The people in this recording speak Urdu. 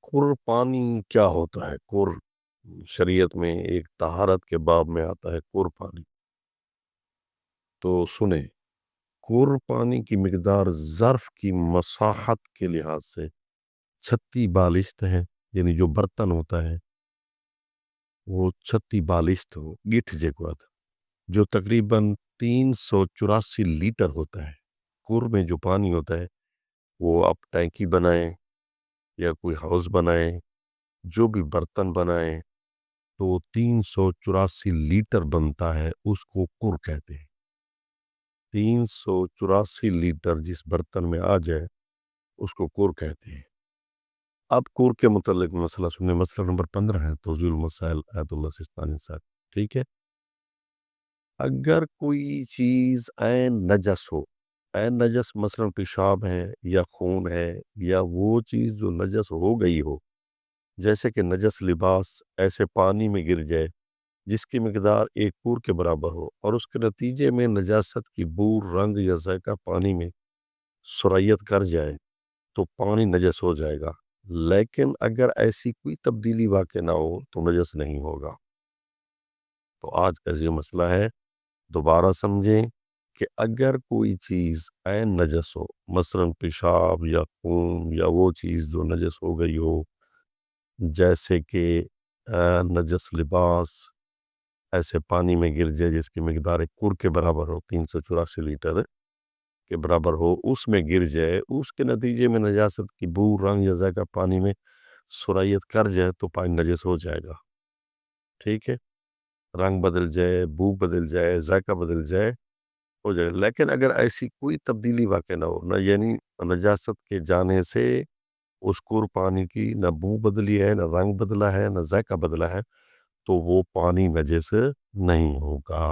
kur پانی کیا ہوتا ہے؟ kur شریعت میں ایک طہارت کے باب میں آتا ہے kur پانی. تو سنیں، kur پانی کی مقدار ظرف کی مساحت کے لحاظ سے 36 بالشت ہے. یعنی جو برتن ہوتا ہے وہ 36 بالشت ہو گٹھ جیکوات جو تقریباً 384 لیٹر ہوتا ہے. kur میں جو پانی ہوتا ہے وہ آپ ٹینکی بنائیں یا کوئی ہاؤس بنائیں، جو بھی برتن بنائیں تو 384 لیٹر بنتا ہے، اس کو kur کہتے ہیں. 384 لیٹر جس برتن میں آ جائے اس کو kur کہتے ہیں. اب kur کے متعلق مسئلہ سنیں. مسئلہ نمبر 15 ہے توضیح المسائل آیت اللہ سستانی صاحب. ٹھیک ہے، اگر کوئی چیز عین نجس ہو، عین نجس مثلا پیشاب ہے یا خون ہے یا وہ چیز جو نجس ہو گئی ہو، جیسے کہ نجس لباس ایسے پانی میں گر جائے جس کی مقدار ایک پور کے برابر ہو اور اس کے نتیجے میں نجاست کی بو، رنگ یا ذائقہ پانی میں سرائیت کر جائے تو پانی نجس ہو جائے گا. لیکن اگر ایسی کوئی تبدیلی واقع نہ ہو تو نجس نہیں ہوگا. تو آج کا یہ مسئلہ ہے، دوبارہ سمجھیں کہ اگر کوئی چیز عین نجس ہو، مثلا پیشاب یا خون یا وہ چیز جو نجس ہو گئی ہو، جیسے کہ نجس لباس ایسے پانی میں گر جائے جس کی مقدار ایک kur کے برابر ہو، 384 لیٹر کے برابر ہو، اس میں گر جائے، اس کے نتیجے میں نجاست کی بو، رنگ یا ذائقہ پانی میں سرائیت کر جائے تو پانی نجس ہو جائے گا. ٹھیک ہے، رنگ بدل جائے، بو بدل جائے، ذائقہ بدل جائے ہو جائے. لیکن اگر ایسی کوئی تبدیلی واقع نہ ہو، نہ یعنی نجاست کے جانے سے اس kur پانی کی نہ بو بدلی ہے، نہ رنگ بدلا ہے، نہ ذائقہ بدلا ہے، تو وہ پانی نجس نہیں ہوگا.